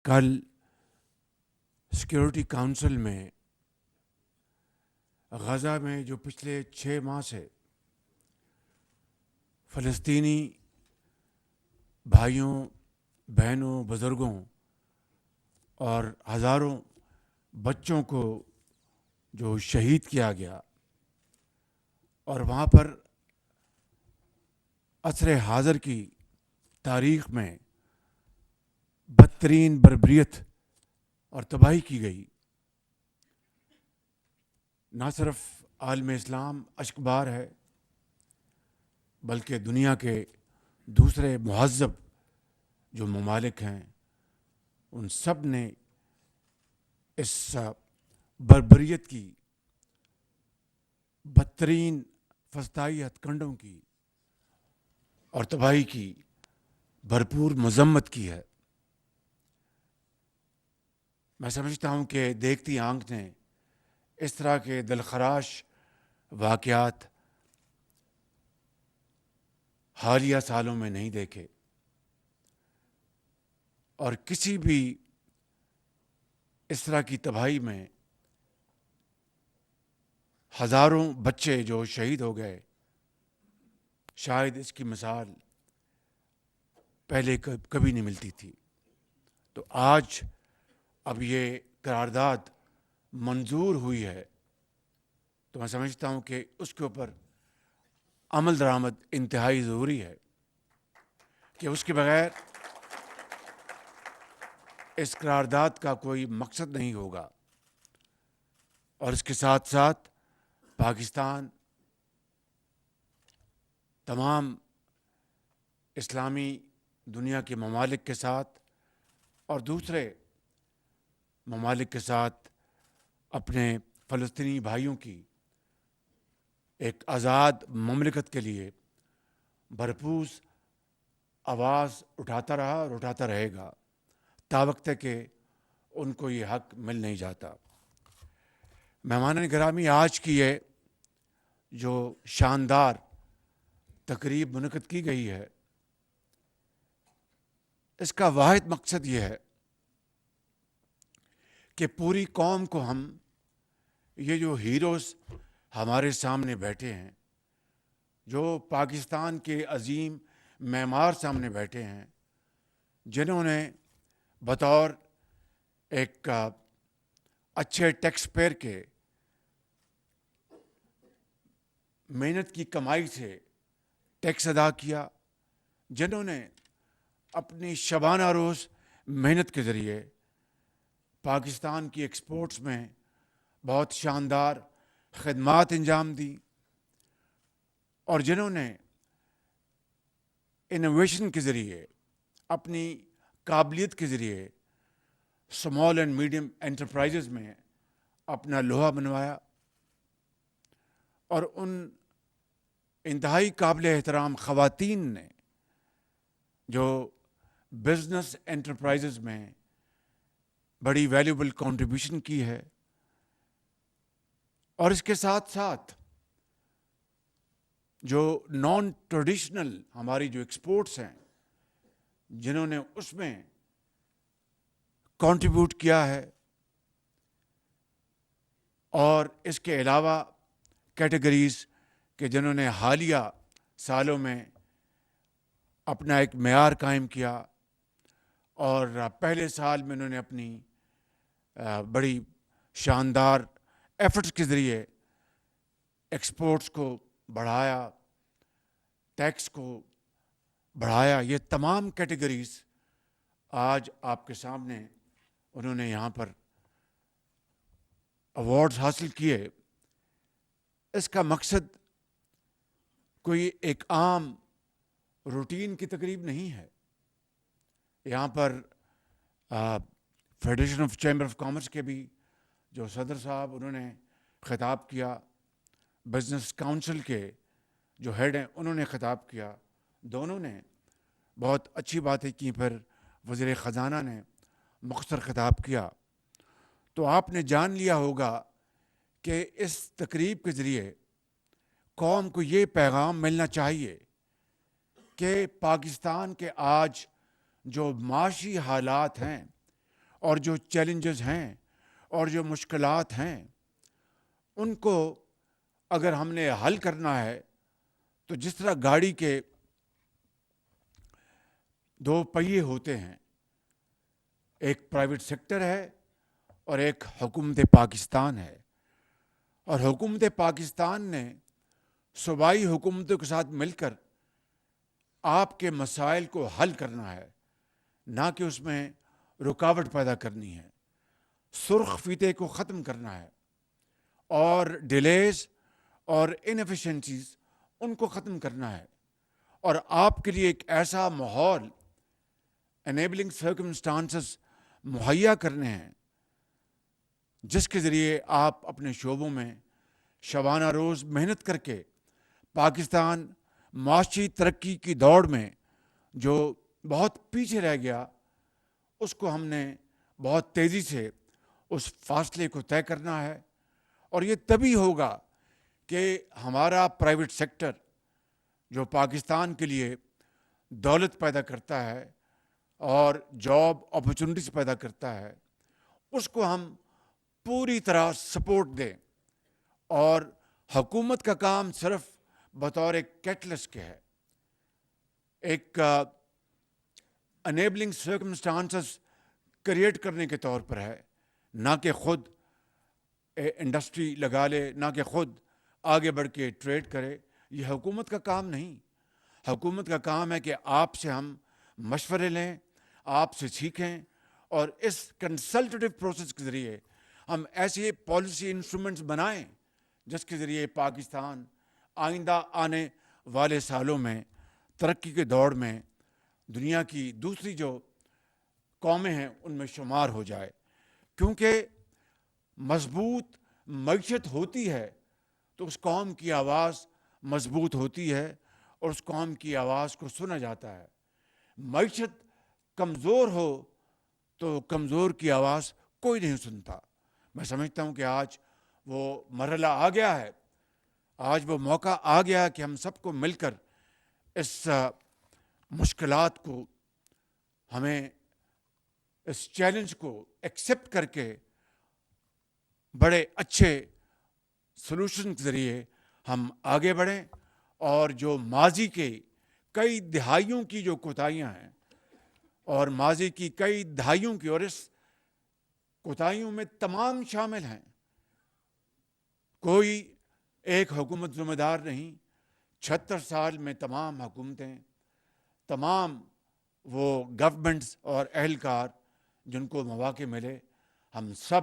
کل security council میں غزہ میں جو پچھلے 6 ماہ سے فلسطینی بھائیوں بہنوں بزرگوں اور ہزاروں بچوں کو جو شہید کیا گیا، اور وہاں پر عصر حاضر کی تاریخ میں بدترین بربریت اور تباہی کی گئی، نہ صرف عالم اسلام اشکبار ہے بلکہ دنیا کے دوسرے مہذب جو ممالک ہیں ان سب نے اس بربریت کی، بدترین فسطائی ہتھ کنڈوں کی اور تباہی کی بھرپور مذمت کی ہے۔ میں سمجھتا ہوں کہ دیکھتی آنکھ نے اس طرح کے دلخراش واقعات حالیہ سالوں میں نہیں دیکھے، اور کسی بھی اس طرح کی تباہی میں ہزاروں بچے جو شہید ہو گئے، شاید اس کی مثال پہلے کبھی نہیں ملتی تھی۔ تو آج اب یہ قرارداد منظور ہوئی ہے تو میں سمجھتا ہوں کہ اس کے اوپر عمل درآمد انتہائی ضروری ہے، کہ اس کے بغیر اس قرارداد کا کوئی مقصد نہیں ہوگا، اور اس کے ساتھ ساتھ پاکستان تمام اسلامی دنیا کے ممالک کے ساتھ اور دوسرے ممالک کے ساتھ اپنے فلسطینی بھائیوں کی ایک آزاد مملکت کے لیے بھرپور آواز اٹھاتا رہا اور اٹھاتا رہے گا تاوقت کہ ان کو یہ حق مل نہیں جاتا۔ مہمان گرامی، آج کی یہ جو شاندار تقریب منعقد کی گئی ہے، اس کا واحد مقصد یہ ہے کہ پوری قوم کو ہم یہ جو ہیروز ہمارے سامنے بیٹھے ہیں، جو پاکستان کے عظیم معمار سامنے بیٹھے ہیں، جنہوں نے بطور ایک اچھے ٹیکس پیئر کے محنت کی کمائی سے ٹیکس ادا کیا، جنہوں نے اپنی شبانہ روز محنت کے ذریعے پاکستان کی ایکسپورٹس میں بہت شاندار خدمات انجام دی، اور جنہوں نے انوویشن کے ذریعے اپنی قابلیت کے ذریعے اسمال اینڈ میڈیم انٹرپرائزز میں اپنا لوہا منوایا، اور ان انتہائی قابل احترام خواتین نے جو بزنس انٹرپرائزز میں بڑی ویلیوبل کنٹریبیوشن کی ہے، اور اس کے ساتھ ساتھ جو نان ٹریڈیشنل ہماری جو ایکسپورٹس ہیں، جنہوں نے اس میں کنٹریبیوٹ کیا ہے، اور اس کے علاوہ کیٹیگریز کہ جنہوں نے حالیہ سالوں میں اپنا ایک معیار قائم کیا، اور پہلے سال میں انہوں نے اپنی بڑی شاندار ایفرٹس کے ذریعے ایکسپورٹس کو بڑھایا، ٹیکس کو بڑھایا۔ یہ تمام کیٹیگریز آج آپ کے سامنے انہوں نے یہاں پر ایوارڈز حاصل کیے۔ اس کا مقصد کوئی ایک عام روٹین کی تقریب نہیں ہے۔ یہاں پر federation of chamber of commerce کے بھی جو صدر صاحب انہوں نے خطاب کیا، بزنس کونسل کے جو ہیڈ ہیں انہوں نے خطاب کیا، دونوں نے بہت اچھی باتیں کی، پھر وزیر خزانہ نے مختصر خطاب کیا۔ تو آپ نے جان لیا ہوگا کہ اس تقریب کے ذریعے قوم کو یہ پیغام ملنا چاہیے کہ پاکستان کے آج جو معاشی حالات ہیں، اور جو چیلنجز ہیں اور جو مشکلات ہیں ان کو اگر ہم نے حل کرنا ہے تو جس طرح گاڑی کے دو پہیے ہوتے ہیں، ایک پرائیویٹ سیکٹر ہے اور ایک حکومت پاکستان ہے، اور حکومت پاکستان نے صوبائی حکومتوں کے ساتھ مل کر آپ کے مسائل کو حل کرنا ہے، نہ کہ اس میں رکاوٹ پیدا کرنی ہے، سرخ فیتے کو ختم کرنا ہے اور ڈیلیز اور انیفیشنسیز ان کو ختم کرنا ہے، اور آپ کے لیے ایک ایسا ماحول انیبلنگ سرکمسٹانسز مہیا کرنے ہیں جس کے ذریعے آپ اپنے شعبوں میں شبانہ روز محنت کر کے پاکستان معاشی ترقی کی دوڑ میں جو بہت پیچھے رہ گیا اس کو ہم نے بہت تیزی سے اس فاصلے کو طے کرنا ہے، اور یہ تبھی ہوگا کہ ہمارا پرائیویٹ سیکٹر جو پاکستان کے لیے دولت پیدا کرتا ہے اور جاب اپرچونٹیز پیدا کرتا ہے اس کو ہم پوری طرح سپورٹ دیں، اور حکومت کا کام صرف بطور ایک کیٹلسٹ کے ہے، ایک انیبلنگ سرکمسٹانسز کریٹ کرنے کے طور پر ہے، نہ کہ خود انڈسٹری لگا لے، نہ کہ خود آگے بڑھ کے ٹریڈ کرے۔ یہ حکومت کا کام نہیں، حکومت کا کام ہے کہ آپ سے ہم مشورے لیں، آپ سے سیکھیں، اور اس کنسلٹیٹو پروسیس کے ذریعے ہم ایسے پالیسی انسٹرومنٹس بنائیں جس کے ذریعے پاکستان آئندہ آنے والے سالوں میں ترقی کے دوڑ میں دنیا کی دوسری جو قومیں ہیں ان میں شمار ہو جائے، کیونکہ مضبوط معیشت ہوتی ہے تو اس قوم کی آواز مضبوط ہوتی ہے اور اس قوم کی آواز کو سنا جاتا ہے۔ معیشت کمزور ہو تو کمزور کی آواز کوئی نہیں سنتا۔ میں سمجھتا ہوں کہ آج وہ مرحلہ آ گیا ہے، آج وہ موقع آ گیا ہے کہ ہم سب کو مل کر اس مشکلات کو، ہمیں اس چیلنج کو ایکسیپٹ کر کے بڑے اچھے سلوشن کے ذریعے ہم آگے بڑھیں، اور جو ماضی کے کئی دہائیوں کی جو کوتاہیاں ہیں اور ماضی کی کئی دہائیوں کی، اور اس کوتاہیوں میں تمام شامل ہیں، کوئی ایک حکومت ذمہ دار نہیں، 76 سال میں تمام حکومتیں، تمام وہ گورنمنٹس اور اہلکار جن کو مواقع ملے، ہم سب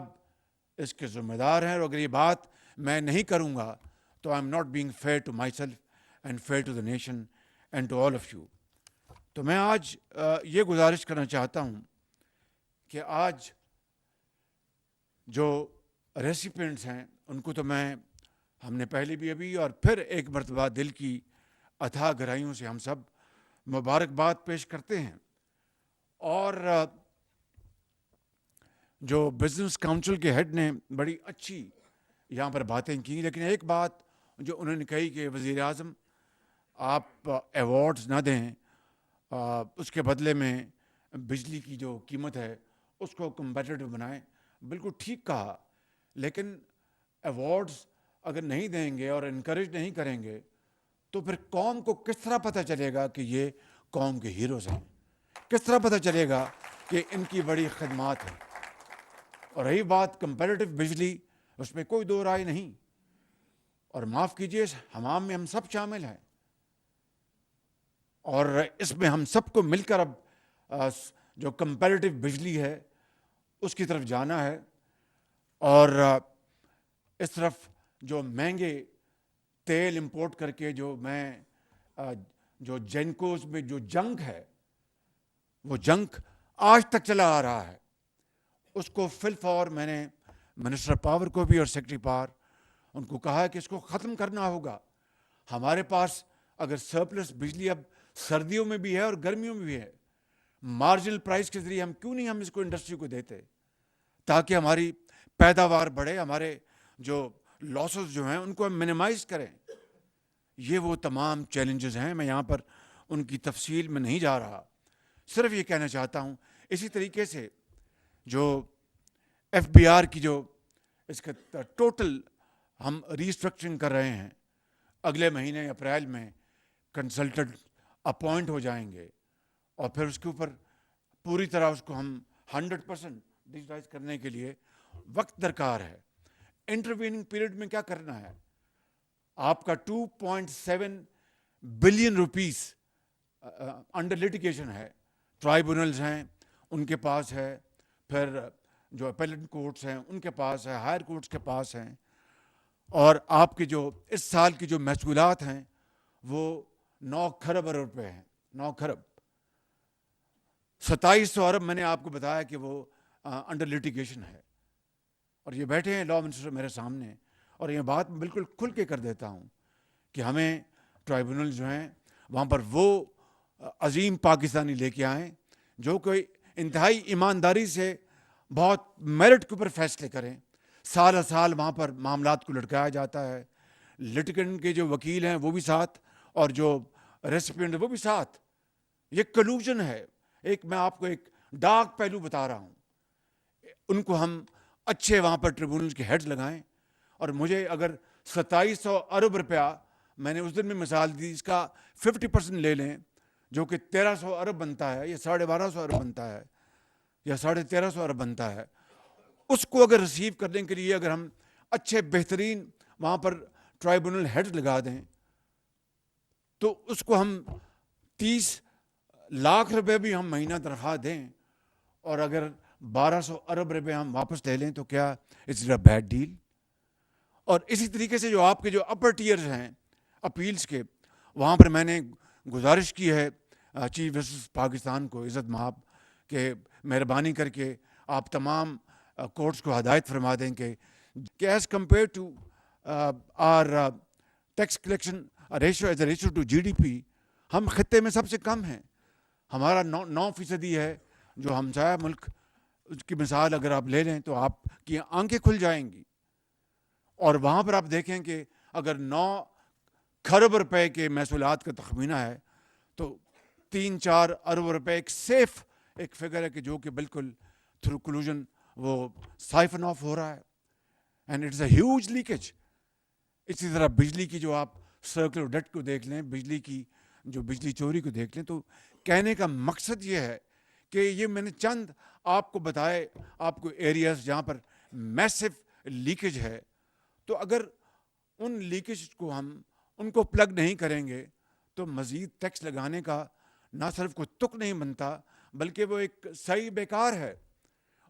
اس کے ذمہ دار ہیں، اور اگر یہ بات میں نہیں کروں گا تو I am not being fair to myself and fair to the nation and to all of you. تو میں آج یہ گزارش کرنا چاہتا ہوں کہ آج جو ریسیپینٹس ہیں ان کو تو ہم نے پہلے بھی ابھی اور پھر ایک مرتبہ دل کی اتھاہ گہرائیوں سے ہم سب مبارکباد پیش کرتے ہیں، اور جو بزنس کاؤنسل کے ہیڈ نے بڑی اچھی یہاں پر باتیں کی، لیکن ایک بات جو انہوں نے کہی کہ وزیر اعظم آپ ایوارڈز نہ دیں، اس کے بدلے میں بجلی کی جو قیمت ہے اس کو کمپیٹیٹو بنائیں، بالکل ٹھیک کہا، لیکن ایوارڈز اگر نہیں دیں گے اور انکریج نہیں کریں گے تو پھر قوم کو کس طرح پتہ چلے گا کہ یہ قوم کے ہیروز ہیں، کس طرح پتہ چلے گا کہ ان کی بڑی خدمات ہیں۔ اور رہی بات کمپیریٹو بجلی، اس میں کوئی دو رائے نہیں، اور معاف کیجیے اس حمام میں ہم سب شامل ہیں، اور اس میں ہم سب کو مل کر اب جو کمپیریٹو بجلی ہے اس کی طرف جانا ہے، اور اس طرف جو مہنگے تیل امپورٹ کر کے جو جینکوز میں جو جنگ ہے، وہ جنگ آج تک چلا آ رہا ہے، اس کو فل فور میں نے منسٹر پاور کو بھی اور سیکرٹری پاور ان کو کہا ہے کہ اس کو ختم کرنا ہوگا۔ ہمارے پاس اگر سرپلس بجلی اب سردیوں میں بھی ہے اور گرمیوں میں بھی ہے، مارجنل پرائس کے ذریعے ہم اس کو انڈسٹری کو دیتے تاکہ ہماری پیداوار بڑھے، ہمارے جو لاسز جو ہیں ان کو ہم منیمائز کریں۔ یہ وہ تمام چیلنجز ہیں، میں یہاں پر ان کی تفصیل میں نہیں جا رہا، صرف یہ کہنا چاہتا ہوں اسی طریقے سے جو ایف بی آر کی جو اس کا ٹوٹل ہم ریسٹرکچرنگ کر رہے ہیں، اگلے مہینے اپریل میں کنسلٹنٹ اپوائنٹ ہو جائیں گے، اور پھر اس کے اوپر پوری طرح اس کو ہم 100% ڈیجیٹائز کرنے کے لیے وقت درکار ہے۔ انٹرویننگ پیریڈ میں کیا کرنا ہے؟ آپ کا 2.7 بلین روپیز انڈر لٹیگیشن ہے، ٹرائبونلز ہیں ان کے پاس ہے، پھر جو اپیلٹ کورٹس ہیں ان کے پاس ہے، ہائر کورٹس کے پاس ہیں، اور آپ کے جو اس سال کی جو محصولات ہیں وہ 9 کھرب ارب روپے ہیں، 9 کھرب 2700 ارب میں نے آپ کو بتایا کہ وہ انڈر لٹیگیشن ہے، اور یہ بیٹھے ہیں لا منسٹر میرے سامنے، اور یہ بات میں بالکل کھل کے کر دیتا ہوں کہ ہمیں ٹرائبونل جو ہیں وہاں پر وہ عظیم پاکستانی لے کے آئیں جو کوئی انتہائی ایمانداری سے بہت میرٹ کے اوپر فیصلے کریں۔ سال سال وہاں پر معاملات کو لٹکایا جاتا ہے، لٹیگنٹ کے جو وکیل ہیں وہ بھی ساتھ، اور جو ریسیپینٹ وہ بھی ساتھ، یہ کلوژن ہے۔ میں آپ کو ایک ڈارک پہلو بتا رہا ہوں، ان کو ہم اچھے وہاں پر ٹریبونلز کے ہیڈز لگائیں، اور مجھے اگر 2700 ارب روپیہ، میں نے اس دن میں مثال دی، اس کا 50% لے لیں جو کہ 1300 ارب بنتا ہے، یا 1250 ارب بنتا ہے، یا 1350 ارب بنتا ہے، اس کو اگر ریسیو کرنے کے لیے اگر ہم اچھے بہترین وہاں پر ٹرائبونل ہیڈز لگا دیں تو اس کو ہم 30 لاکھ روپے بھی ہم مہینہ تنخواہ دیں، اور اگر 1200 ارب روپے ہم واپس لے لیں تو کیا اٹس اے بیڈ ڈیل؟ اور اسی طریقے سے جو آپ کے جو اپر ٹیئرز ہیں اپیلز کے، وہاں پر میں نے گزارش کی ہے چیف جسٹس پاکستان کو عزت مآب کہ مہربانی کر کے آپ تمام کورٹس کو ہدایت فرما دیں کہ as compare to our tax collection ratio as a ratio to G D P ہم خطے میں سب سے کم ہیں، ہمارا 9% ہے، جو ہمسایہ ملک اس کی مثال اگر آپ لے لیں تو آپ کی آنکھیں کھل جائیں گی، اور وہاں پر آپ دیکھیں کہ اگر 9 کھرب روپے کے محصولات کا تخمینہ ہے تو 3-4 ارب روپے ایک سیف ایک فگر ہے کہ جو کہ بالکل تھرو کلوژن وہ سائفن آف ہو رہا ہے، and it's a huge leakage. اسی طرح بجلی کی جو آپ سرکلر ڈیٹ کو دیکھ لیں، بجلی کی جو بجلی چوری کو دیکھ لیں، تو کہنے کا مقصد یہ ہے کہ یہ میں نے چند آپ کو بتائے، آپ کو ایریاز جہاں پر میسو لیکیج ہے، تو اگر ان لیکیج کو ہم ان کو پلگ نہیں کریں گے تو مزید ٹیکس لگانے کا نہ صرف کوئی تک نہیں بنتا بلکہ وہ ایک صحیح بیکار ہے۔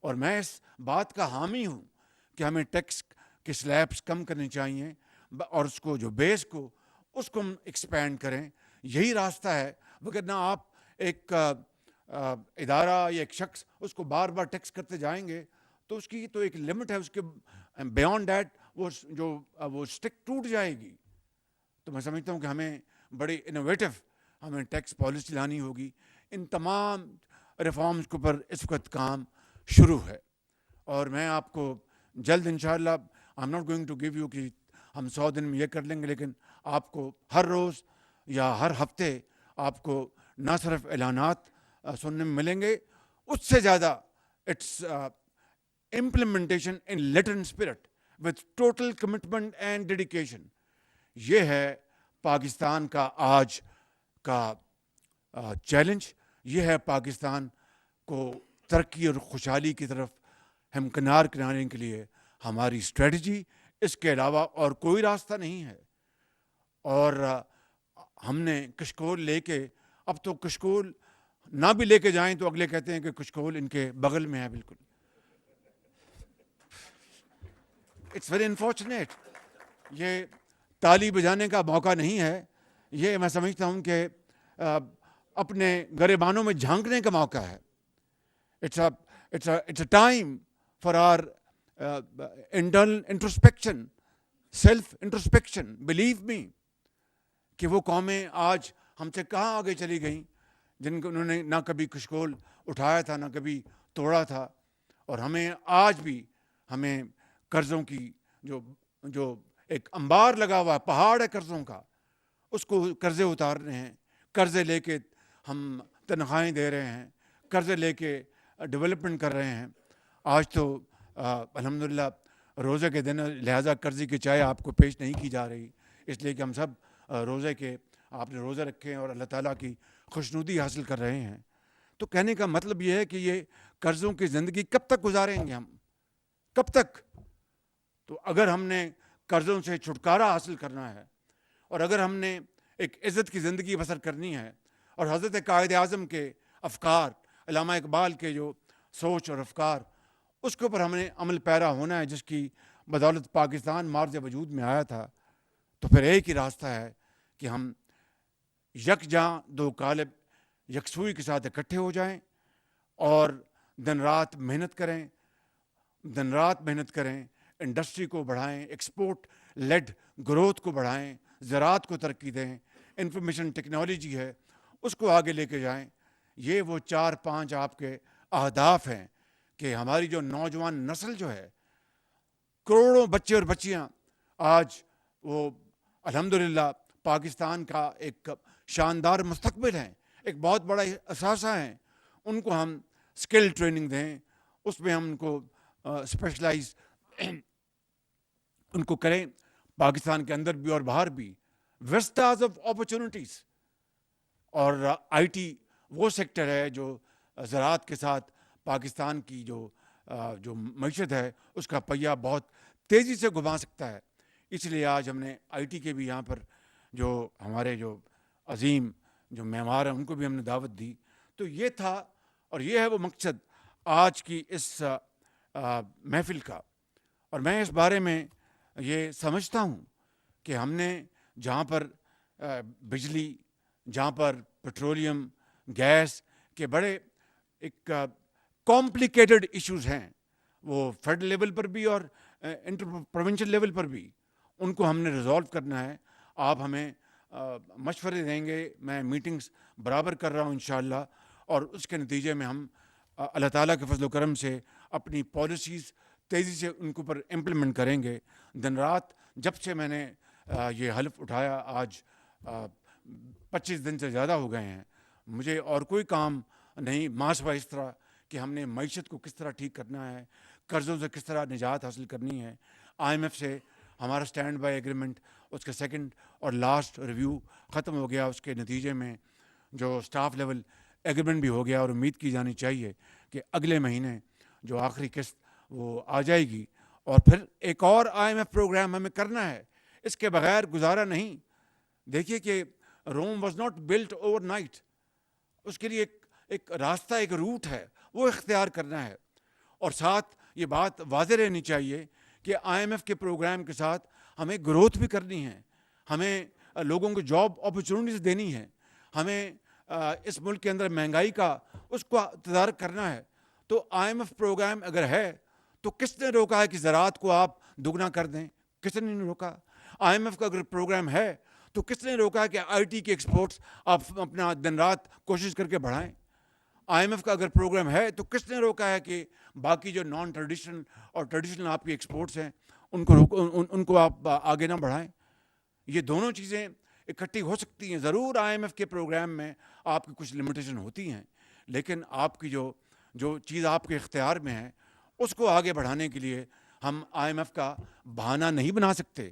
اور میں اس بات کا حامی ہوں کہ ہمیں ٹیکس کے سلیبس کم کرنے چاہیے، اور اس کو جو بیس کو اس کو ہم ایکسپینڈ کریں، یہی راستہ ہے، وگرنہ آپ ایک ادارہ یا ایک شخص اس کو بار بار ٹیکس کرتے جائیں گے تو اس کی تو ایک لمٹ ہے، اس کے بیانڈ دیٹ وہ اسٹک ٹوٹ جائے گی۔ تو میں سمجھتا ہوں کہ ہمیں بڑی انوویٹو ہمیں ٹیکس پالیسی لانی ہوگی۔ ان تمام ریفارمز کے اوپر اس وقت کام شروع ہے، اور میں آپ کو جلد انشاءاللہ I am not going to give you کہ ہم 100 دن میں یہ کر لیں گے، لیکن آپ کو ہر روز یا ہر ہفتے آپ کو نہ صرف اعلانات سننے میں ملیں گے، اس سے زیادہ it's implementation in letter and spirit with total commitment and dedication۔ یہ ہے پاکستان کا آج کا چیلنج، یہ ہے پاکستان کو ترقی اور خوشحالی کی طرف ہمکنار کرانے کے لیے ہماری اسٹریٹجی، اس کے علاوہ اور کوئی راستہ نہیں ہے۔ اور ہم نے کشکول لے کے، اب تو کشکول نہ بھی لے کے جائیں تو اگلے کہتے ہیں کہ کشکول ان کے بغل میں ہے، بالکل اٹس ویری انفارچونیٹ۔ یہ تالی بجانے کا موقع نہیں ہے، یہ میں سمجھتا ہوں کہ اپنے گریبانوں میں جھانکنے کا موقع ہے۔ It's a time for our internal introspection, self introspection. Believe me کہ وہ قومیں آج ہم سے کہاں آگے چلی گئیں جن کو انہوں نے نہ کبھی کشکول اٹھایا تھا نہ کبھی توڑا تھا، اور ہمیں آج بھی ہمیں قرضوں کی جو ایک انبار لگا ہوا پہاڑ ہے قرضوں کا، اس کو قرضے اتارنے ہیں، قرضے لے کے ہم تنخواہیں دے رہے ہیں، قرضے لے کے ڈیولپمنٹ کر رہے ہیں، آج تو الحمدللہ روزے کے دن لہٰذا قرضے کی چائے آپ کو پیش نہیں کی جا رہی، اس لیے کہ ہم سب روزے کے آپ نے روزے رکھے ہیں اور اللہ تعالیٰ کی خوشنودی حاصل کر رہے ہیں. تو کہنے کا مطلب یہ ہے کہ یہ قرضوں کی زندگی کب تک گزاریں گے ہم، کب تک؟ تو اگر ہم نے قرضوں سے چھٹکارا حاصل کرنا ہے اور اگر ہم نے ایک عزت کی زندگی بسر کرنی ہے اور حضرت قائد اعظم کے افکار، علامہ اقبال کے جو سوچ اور افکار، اس کے اوپر ہم نے عمل پیرا ہونا ہے، جس کی بدولت پاکستان مارج وجود میں آیا تھا. تو پھر ایک ہی راستہ ہے کہ ہم یکجاں دو قالب یکسوئی کے ساتھ اکٹھے ہو جائیں اور دن رات محنت کریں، دن رات محنت کریں، انڈسٹری کو بڑھائیں، ایکسپورٹ لیڈ گروتھ کو بڑھائیں، زراعت کو ترقی دیں، انفارمیشن ٹیکنالوجی ہے اس کو آگے لے کے جائیں. یہ وہ 4-5 آپ کے اہداف ہیں کہ ہماری جو نوجوان نسل جو ہے، کروڑوں بچے اور بچیاں آج وہ الحمدللہ پاکستان کا ایک شاندار مستقبل ہیں، ایک بہت بڑا اثاثہ ہیں، ان کو ہم اسکل ٹریننگ دیں، اس میں ہم ان کو اسپیشلائز ان کو کریں، پاکستان کے اندر بھی اور باہر بھی. وسٹاز آف اپرچونٹیز. اور آئی ٹی وہ سیکٹر ہے جو زراعت کے ساتھ پاکستان کی جو معیشت ہے اس کا پہیہ بہت تیزی سے گھما سکتا ہے. اس لیے آج ہم نے آئی ٹی کے بھی یہاں پر جو ہمارے جو عظیم جو معمار ہیں ان کو بھی ہم نے دعوت دی. تو یہ تھا اور یہ ہے وہ مقصد آج کی اس محفل کا. اور میں اس بارے میں یہ سمجھتا ہوں کہ ہم نے جہاں پر بجلی، جہاں پر پیٹرولیم، گیس کے بڑے ایک کمپلیکیٹڈ ایشوز ہیں، وہ فیڈرل لیول پر بھی اور انٹر پروونشل لیول پر بھی، ان کو ہم نے ریزالو کرنا ہے. آپ ہمیں مشورے دیں گے، میں میٹنگز برابر کر رہا ہوں انشاءاللہ، اور اس کے نتیجے میں ہم اللہ تعالیٰ کے فضل و کرم سے اپنی پالیسیز تیزی سے ان کے اوپر امپلیمنٹ کریں گے. دن رات جب سے میں نے یہ حلف اٹھایا، آج 25 دن سے زیادہ ہو گئے ہیں، مجھے اور کوئی کام نہیں ماسوا اس طرح کہ ہم نے معیشت کو کس طرح ٹھیک کرنا ہے، قرضوں سے کس طرح نجات حاصل کرنی ہے. آئی ایم ایف سے ہمارا اسٹینڈ بائی ایگریمنٹ، اس کا سیکنڈ اور لاسٹ ریویو ختم ہو گیا. اس کے نتیجے میں جو اسٹاف لیول ایگریمنٹ بھی ہو گیا اور امید کی جانی چاہیے کہ اگلے مہینے جو آخری قسط وہ آ جائے گی. اور پھر ایک اور آئی ایم ایف پروگرام ہمیں کرنا ہے، اس کے بغیر گزارا نہیں. دیکھیے کہ Rome was not built overnight, اس کے لیے ایک راستہ، ایک روٹ ہے، وہ اختیار کرنا ہے. اور ساتھ یہ بات واضح رہنی چاہیے کہ آئی ایم ایف کے پروگرام کے ساتھ ہمیں گروتھ بھی کرنی ہے، ہمیں لوگوں کو جاب اپرچونیٹیز دینی ہے، ہمیں اس ملک کے اندر مہنگائی کا اس کو تدارک کرنا ہے. تو آئی ایم ایف پروگرام اگر ہے تو کس نے روکا ہے کہ زراعت کو آپ دگنا کر دیں؟ کس نے نہیں روکا. آئی ایم ایف کا اگر پروگرام ہے تو کس نے روکا ہے کہ آئی ٹی کے ایکسپورٹس آپ اپنا دن رات کوشش کر کے بڑھائیں؟ آئی ایم ایف کا اگر پروگرام ہے تو کس نے روکا ہے کہ باقی جو نان ٹریڈیشنل اور ٹریڈیشنل آپ کی ایکسپورٹس ہیں ان کو آپ آگے نہ بڑھائیں؟ یہ دونوں چیزیں اکٹھی ہو سکتی ہیں. ضرور آئی ایم ایف کے پروگرام میں آپ کی کچھ لمیٹیشن ہوتی ہیں، لیکن آپ کی جو چیز آپ کے اختیار میں ہے اس کو آگے بڑھانے کے لیے ہم آئی ایم ایف کا بہانہ نہیں بنا سکتے.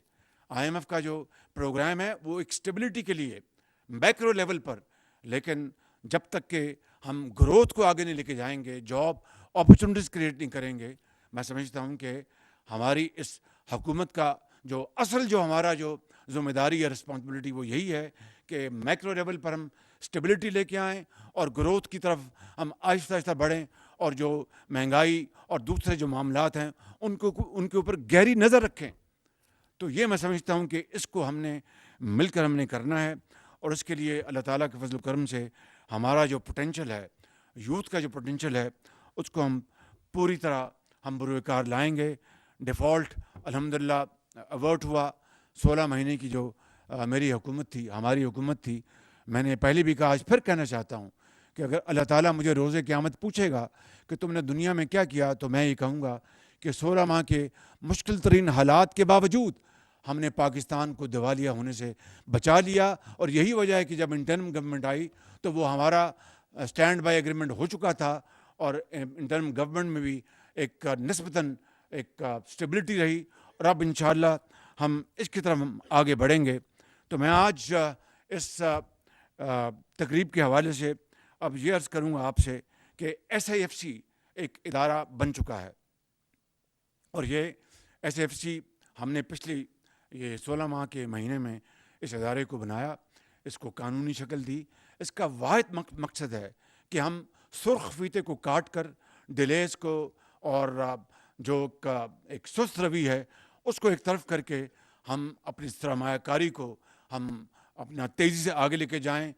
آئی ایم ایف کا جو پروگرام ہے وہ ایک اسٹیبلٹی کے لیے میکرو لیول پر، لیکن جب تک کہ ہم گروتھ کو آگے نہیں لے کے جائیں گے، جاب اپرچونیٹیز کریٹ نہیں کریں گے، میں سمجھتا ہوں کہ ہماری اس حکومت کا جو ہمارا جو ذمہ داری ہے، رسپانسبلٹی، وہ یہی ہے کہ میکرو لیول پر ہم اسٹیبلٹی لے کے آئیں اور گروتھ کی طرف ہم آہستہ آہستہ بڑھیں، اور جو مہنگائی اور دوسرے جو معاملات ہیں ان کے اوپر گہری نظر رکھیں. تو یہ میں سمجھتا ہوں کہ اس کو ہم نے مل کر ہم نے کرنا ہے. اور اس کے لیے اللہ تعالیٰ کے فضل و کرم سے ہمارا جو پوٹینشیل ہے، یوتھ کا جو پوٹینشیل ہے، اس کو ہم پوری طرح ہم بروئے کار لائیں گے. ڈیفالٹ الحمدللہ اوارٹ ہوا. 16 مہینے کی جو میری حکومت تھی، ہماری حکومت تھی، میں نے پہلے بھی کہا، آج پھر کہنا چاہتا ہوں کہ اگر اللہ تعالیٰ مجھے روز قیامت پوچھے گا کہ تم نے دنیا میں کیا کیا، تو میں یہ کہوں گا کہ 16 ماہ کے مشکل ترین حالات کے باوجود ہم نے پاکستان کو دیوالیہ ہونے سے بچا لیا. اور یہی وجہ ہے کہ جب انٹرم گورنمنٹ آئی تو وہ ہمارا اسٹینڈ بائی ایگریمنٹ ہو چکا تھا، اور انٹرم گورنمنٹ میں بھی ایک نسبتاً ایک اسٹیبلٹی رہی، اور اب انشاءاللہ ہم اس کی طرف آگے بڑھیں گے. تو میں آج اس تقریب کے حوالے سے اب یہ عرض کروں گا آپ سے کہ ایس آئی ایف سی ایک ادارہ بن چکا ہے، اور یہ ایس ایف سی ہم نے پچھلی یہ 16 ماہ کے مہینے میں اس ادارے کو بنایا، اس کو قانونی شکل دی. اس کا واحد مقصد ہے کہ ہم سرخ فیتے کو کاٹ کر ڈیلیز کو اور جو ایک سست روی ہے اس کو ایک طرف کر کے ہم اپنی سرمایہ کاری کو ہم اپنا تیزی سے آگے لے کے جائیں.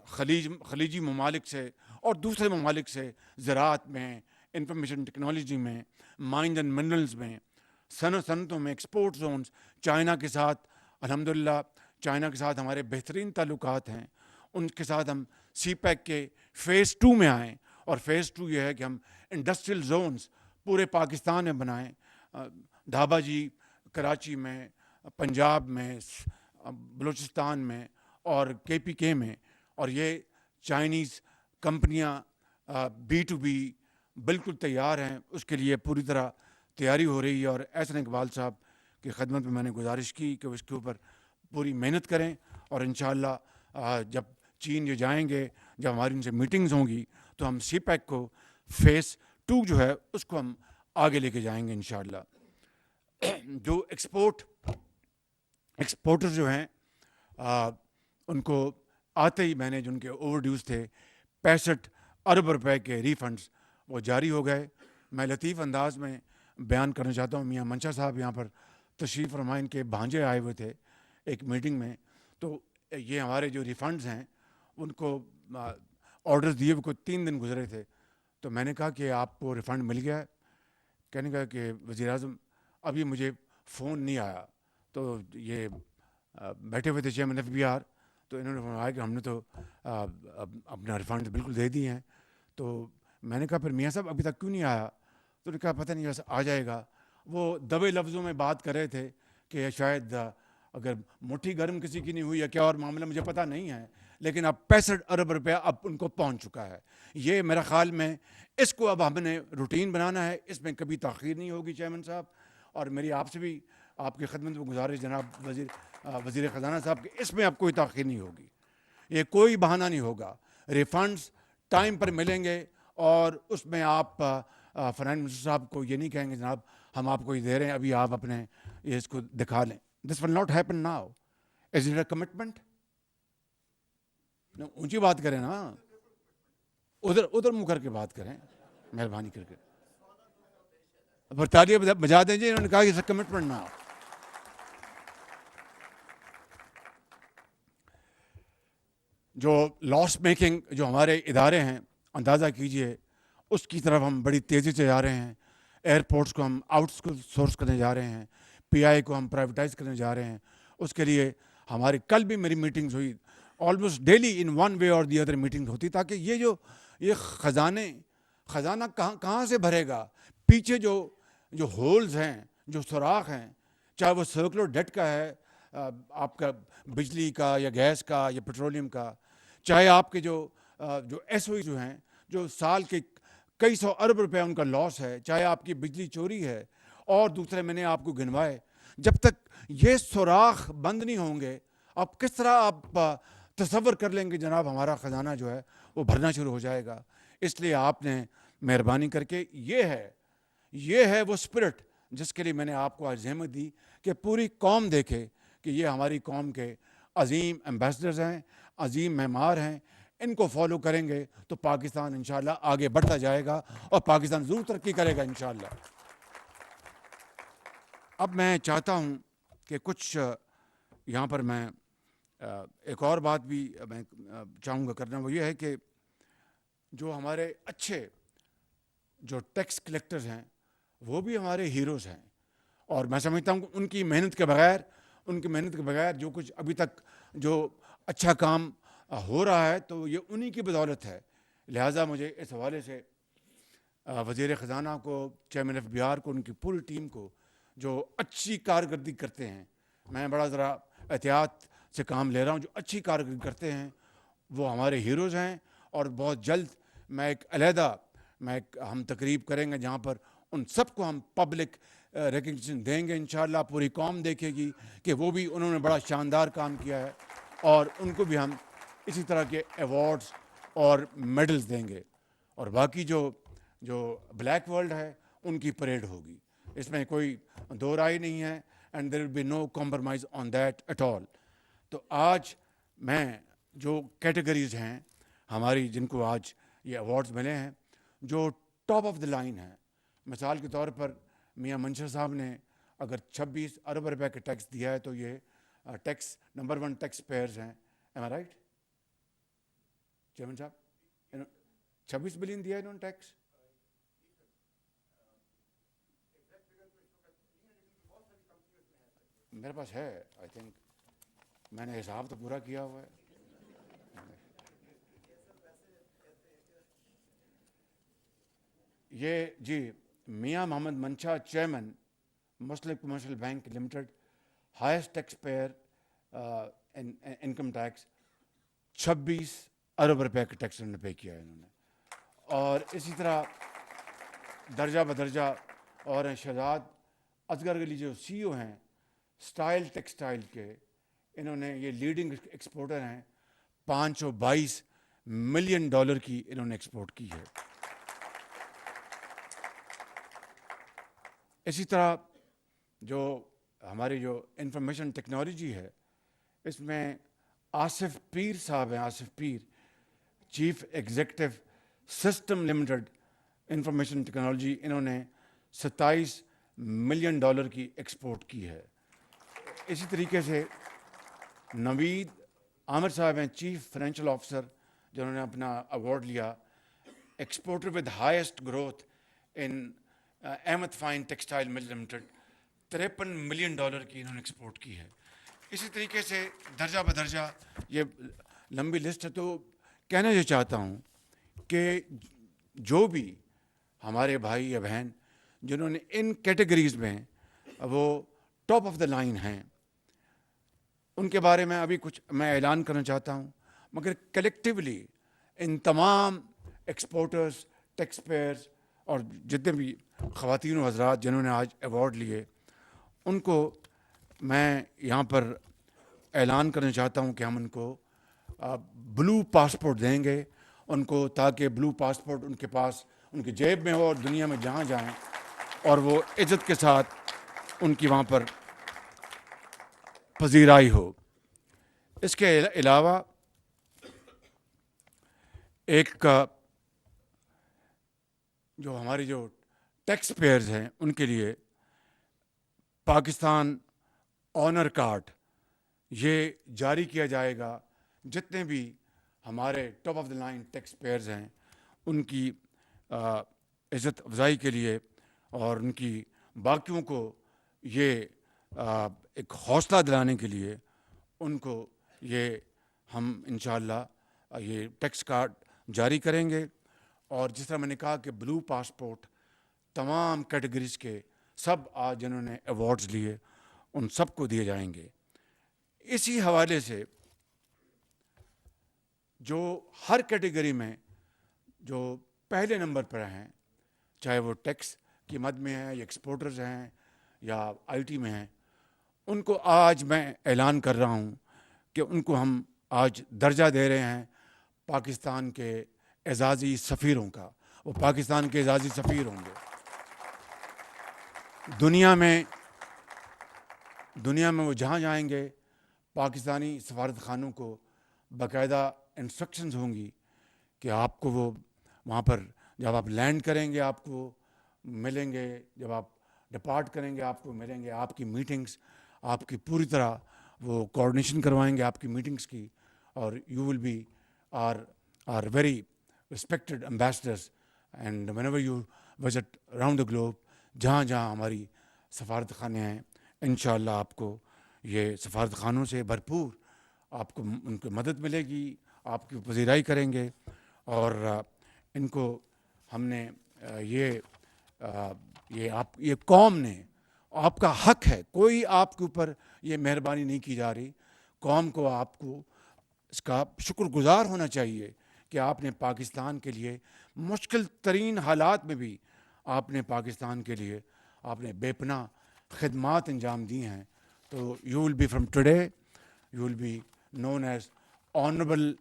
خلیجی ممالک سے اور دوسرے ممالک سے زراعت میں، انفارمیشن ٹیکنالوجی میں، مائنز اینڈ منرلز میں، صنعتوں میں، ایکسپورٹ زونز. چائنا کے ساتھ الحمدللہ چائنا کے ساتھ ہمارے بہترین تعلقات ہیں. ان کے ساتھ ہم سی پیک کے فیز 2 میں آئیں، اور فیز 2 یہ ہے کہ ہم انڈسٹریل زونز پورے پاکستان میں بنائیں. ڈھابا جی کراچی میں، پنجاب میں، بلوچستان میں اور KPK میں. اور یہ چائنیز کمپنیاں B2B بالکل تیار ہیں، اس کے لیے پوری طرح تیاری ہو رہی ہے. اور احسن اقبال صاحب کی خدمت میں نے گزارش کی کہ وہ اس کے اوپر پوری محنت کریں، اور انشاءاللہ جب چین یہ جائیں گے، جب ہماری ان سے میٹنگز ہوں گی تو ہم سی پیک کو فیز 2 جو ہے اس کو ہم آگے لے کے جائیں گے انشاءاللہ. جو ایکسپورٹر جو ہیں ان کو آتے ہی میں نے جو ان کے اوور ڈیوز تھے 65 ارب روپے کے ریفنڈز وہ جاری ہو گئے. میں لطیف انداز میں بیان کرنا چاہتا ہوں. میاں منشا صاحب یہاں پر تشریف فرما، ان کے بھانجے آئے ہوئے تھے ایک میٹنگ میں. تو یہ ہمارے جو ریفنڈز ہیں ان کو آرڈرز دیے ہوئے کوئی 3 دن گزرے تھے. تو میں نے کہا کہ آپ کو ریفنڈ مل گیا ہے؟ کہنے کا کہ وزیر اعظم ابھی مجھے فون نہیں آیا. تو یہ بیٹھے ہوئے تھے چیئرمین FBR، تو انہوں نے فرمایا کہ ہم نے تو اپنا ریفنڈ بالکل دے دیے ہیں. تو میں نے کہا پھر میاں صاحب ابھی تک کیوں نہیں آیا؟ تو انہوں نے کہا پتہ نہیں بس آ جائے گا. وہ دبے لفظوں میں بات کر رہے تھے کہ شاید اگر مٹھی گرم کسی کی نہیں ہوئی یا کیا اور معاملہ مجھے پتہ نہیں ہے، لیکن اب 65 ارب روپیہ اب ان کو پہنچ چکا ہے. یہ میرا خیال میں اس کو اب ہم نے روٹین بنانا ہے، اس میں کبھی تاخیر نہیں ہوگی چیئرمین صاحب. اور میری آپ سے بھی آپ کی خدمت میں گزارش جناب وزیر خزانہ صاحب کہ اس میں اب کوئی تاخیر نہیں ہوگی، یہ کوئی بہانہ نہیں ہوگا. ریفنڈز ٹائم پر ملیں گے، اور اس میں آپ فنانس منسٹر صاحب کو یہ نہیں کہیں گے جناب ہم آپ کو یہ دے رہے ہیں ابھی آپ اپنے یہ اس کو دکھا لیں. This will not happen now. Is it a commitment? اونچی بات کریں نا، ادھر منہ کر کے بات کریں مہربانی کر کے. برطانیہ بجا دیں جی، انہوں نے کہا کہ کمٹمنٹ نہ ہو. جو لاس میکنگ جو ہمارے ادارے ہیں اندازہ کیجئے اس کی طرف ہم بڑی تیزی سے جا رہے ہیں. ایئرپورٹس کو ہم آؤٹ سورس کرنے جا رہے ہیں، PI کو ہم پرائیویٹائز کرنے جا رہے ہیں. اس کے لیے ہماری کل بھی میری میٹنگز ہوئی، almost daily in one way اور دی ادر میٹنگ ہوتی، تاکہ یہ خزانہ کہاں سے بھرے گا. پیچھے جو ہولز ہیں، جو سوراخ ہیں، چاہے وہ سرکولر ڈیٹ کا ہے آپ کا بجلی کا یا گیس کا یا پیٹرولیم کا، چاہے آپ کے جو SOE جو ہیں جو سال کے کئی سو ارب روپے ان کا لاس ہے، چاہے آپ کی بجلی چوری ہے اور دوسرے میں نے آپ کو گنوائے. جب تک یہ سوراخ بند نہیں ہوں گے آپ کس طرح آپ تصور کر لیں گے جناب ہمارا خزانہ جو ہے وہ بھرنا شروع ہو جائے گا. اس لیے آپ نے مہربانی کر کے یہ ہے وہ اسپرٹ جس کے لیے میں نے آپ کو آج زحمت دی کہ پوری قوم دیکھے کہ یہ ہماری قوم کے عظیم ایمبیسڈرز ہیں، عظیم معمار ہیں. ان کو فالو کریں گے تو پاکستان انشاءاللہ آگے بڑھتا جائے گا اور پاکستان ضرور ترقی کرے گا انشاءاللہ. اب میں چاہتا ہوں کہ کچھ یہاں پر میں ایک اور بات بھی میں چاہوں گا کرنا، وہ یہ ہے کہ جو ہمارے اچھے جو ٹیکس کلیکٹرز ہیں وہ بھی ہمارے ہیروز ہیں، اور میں سمجھتا ہوں کہ ان کی محنت کے بغیر جو کچھ ابھی تک جو اچھا کام ہو رہا ہے تو یہ انہی کی بدولت ہے. لہٰذا مجھے اس حوالے سے وزیر خزانہ کو، چیئرمین FBR کو، ان کی پوری ٹیم کو جو اچھی کارکردگی کرتے ہیں، میں بڑا ذرا احتیاط سے کام لے رہا ہوں، جو اچھی کارکردگی کرتے ہیں وہ ہمارے ہیروز ہیں. اور بہت جلد میں ایک علیحدہ ہم تقریب کریں گے جہاں پر ان سب کو ہم پبلک ریکگنیشن دیں گے انشاءاللہ. پوری قوم دیکھے گی کہ وہ بھی انہوں نے بڑا شاندار کام کیا ہے, اور ان کو بھی ہم اسی طرح کے ایوارڈز اور میڈلز دیں گے. اور باقی جو بلیک ورلڈ ہے ان کی پریڈ ہوگی, اس میں کوئی دو رائے نہیں ہے, and there will be no compromise on that at all. تو آج میں جو کیٹیگریز ہیں ہماری جن کو آج یہ ایوارڈز ملے ہیں, جو ٹاپ آف دا لائن ہے, مثال کے طور پر میاں منشا صاحب نے اگر 26 ارب روپے کا ٹیکس دیا ہے تو یہ ٹیکس نمبر 1 ٹیکس پیئرز ہیں. ایم آئی رائٹ چیئرمین صاحب؟ 26 بلین دیا ہے انہوں نے ٹیکس. میرے پاس ہے, آئی تھنک میں نے حساب تو پورا کیا ہوا ہے. یہ جی Mian Muhammad Mansha chairman Muslim commercial bank limited, highest tax payer income tax 26 ارب روپے کا ٹیکس انہوں نے پے کیا ہے انہوں نے. اور اسی طرح درجہ بدرجہ اور ہیں شہزاد اصغر علی جو سی او ہیں سٹائل ٹیکسٹائل کے, انہوں نے یہ لیڈنگ ایکسپورٹر ہیں, $522 ملین کی انہوں نے ایکسپورٹ کی ہے. اسی طرح جو ہماری جو انفارمیشن ٹیکنالوجی ہے اس میں آصف پیر صاحب ہیں, Asif Peer chief executive system limited information technology, انہوں نے $27 ملین کی ایکسپورٹ کی ہے. اسی طریقے سے نوید عامر صاحب ہیں چیف فائنینشیل آفیسر, جنہوں نے اپنا ایوارڈ لیا exporter with highest growth in Ahmad fine textile mill limited, $53 million کی انہوں نے ایکسپورٹ کی ہے. اسی طریقے سے درجہ بدرجہ یہ لمبی لسٹ ہے. تو کہنا یہ چاہتا ہوں کہ جو بھی ہمارے بھائی یا بہن جنہوں نے ان کیٹیگریز میں وہ ٹاپ آف دا لائن ہیں, ان کے بارے میں ابھی کچھ میں اعلان کرنا چاہتا ہوں, مگر کلیکٹیولی ان تمام ایکسپورٹرز, ٹیکس پیئرز اور جتنے بھی خواتین و حضرات جنہوں نے آج ایوارڈ لیے, ان کو میں یہاں پر اعلان کرنا چاہتا ہوں کہ ہم ان کو بلو پاسپورٹ دیں گے ان کو, تاکہ بلو پاسپورٹ ان کے پاس ان کی جیب میں ہو اور دنیا میں جہاں جائیں اور وہ عزت کے ساتھ ان کی وہاں پر پذیرائی ہو. اس کے علاوہ ایک جو ہماری جو ٹیکس پیئرز ہیں ان کے لیے پاکستان آنر کارڈ یہ جاری کیا جائے گا. جتنے بھی ہمارے top of the line tax payers ہیں ان کی عزت افزائی کے لیے اور ان کی باقیوں کو یہ ایک حوصلہ دلانے کے لیے ان کو یہ ہم انشاءاللہ یہ ٹیکس کارڈ جاری کریں گے. اور جس طرح میں نے کہا کہ بلو پاسپورٹ تمام کیٹیگریز کے سب آج جنہوں نے ایوارڈز لیے ان سب کو دیے جائیں گے. اسی حوالے سے جو ہر کیٹیگری میں جو پہلے نمبر پر ہیں, چاہے وہ ٹیکس کی مد میں ہیں یا ایکسپورٹرز ہیں یا آئی ٹی میں ہیں, ان کو آج میں اعلان کر رہا ہوں کہ ان کو ہم آج درجہ دے رہے ہیں پاکستان کے اعزازی سفیروں کا. وہ پاکستان کے اعزازی سفیر ہوں گے دنیا میں وہ جہاں جائیں گے. پاکستانی سفارت خانوں کو باقاعدہ انسٹرکشنز ہوں گی کہ آپ کو وہ وہاں پر جب آپ لینڈ کریں گے آپ کو ملیں گے, جب آپ ڈپارٹ کریں گے آپ کو ملیں گے, آپ کی میٹنگز آپ کی پوری طرح وہ کوآرڈینیشن کروائیں گے آپ کی میٹنگز کی. اور you will be our very respected ambassadors, and whenever you visit around the globe, جہاں جہاں ہماری سفارت خانے ہیں انشاءاللہ آپ کو یہ سفارت خانوں سے بھرپور آپ کو ان کی مدد ملے گی, آپ کی پذیرائی کریں گے. اور ان کو ہم نے یہ قوم نے آپ کا حق ہے, کوئی آپ کے اوپر یہ مہربانی نہیں کی جا رہی. قوم کو آپ کو اس کا شکر گزار ہونا چاہیے کہ آپ نے پاکستان کے لیے مشکل ترین حالات میں بھی آپ نے پاکستان کے لیے آپ نے بے پناہ خدمات انجام دی ہیں. تو you will be from today you will be known as honourable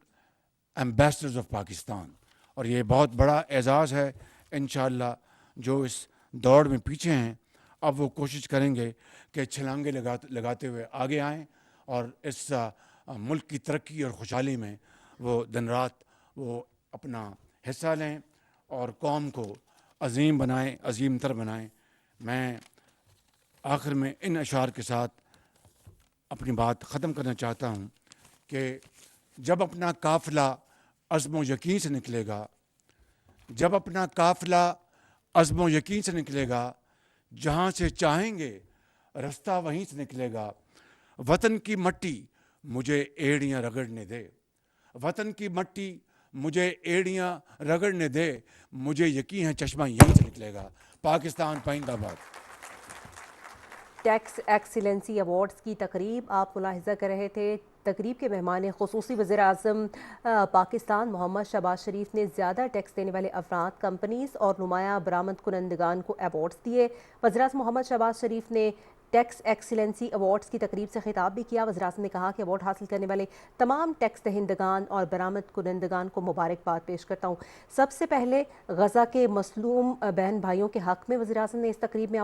ambassadors of Pakistan. اور یہ بہت بڑا اعزاز ہے. انشاءاللہ جو اس دوڑ میں پیچھے ہیں اب وہ کوشش کریں گے کہ چھلانگے لگاتے ہوئے آگے آئیں اور اس ملک کی ترقی اور خوشحالی میں وہ دن رات وہ اپنا حصہ لیں اور قوم کو عظیم بنائیں، عظیم تر بنائیں. میں آخر میں ان اشعار کے ساتھ اپنی بات ختم کرنا چاہتا ہوں کہ جب اپنا قافلہ عزم و یقین سے نکلے گا، جب اپنا قافلہ عزم و یقین سے نکلے گا، جہاں سے چاہیں گے رستہ وہیں سے نکلے گا. وطن کی مٹی مجھے ایڑیاں رگڑنے دے، وطن کی مٹی مجھے ایڑیاں رگڑنے دے، مجھے یقین ہے چشمہ یہیں سے نکلے گا. پاکستان پائندہ باد. ٹیکس ایکسیلنسی ایوارڈز کی تقریب آپ ملاحظہ کر رہے تھے. تقریب کے مہمان خصوصی وزیر اعظم پاکستان محمد شہباز شریف نے زیادہ ٹیکس دینے والے افراد، کمپنیز اور نمایاں برآمد کنندگان کو ایوارڈز دیے. وزیر اعظم محمد شہباز شریف نے ٹیکس ایکسیلنسی ایوارڈز کی تقریب سے خطاب بھی کیا. وزیر اعظم نے کہا کہ ایوارڈ حاصل کرنے والے تمام ٹیکس دہندگان اور برآمد کنندگان کو مبارکباد پیش کرتا ہوں. سب سے پہلے غزہ کے مظلوم بہن بھائیوں کے حق میں وزیر اعظم نے اس تقریب میں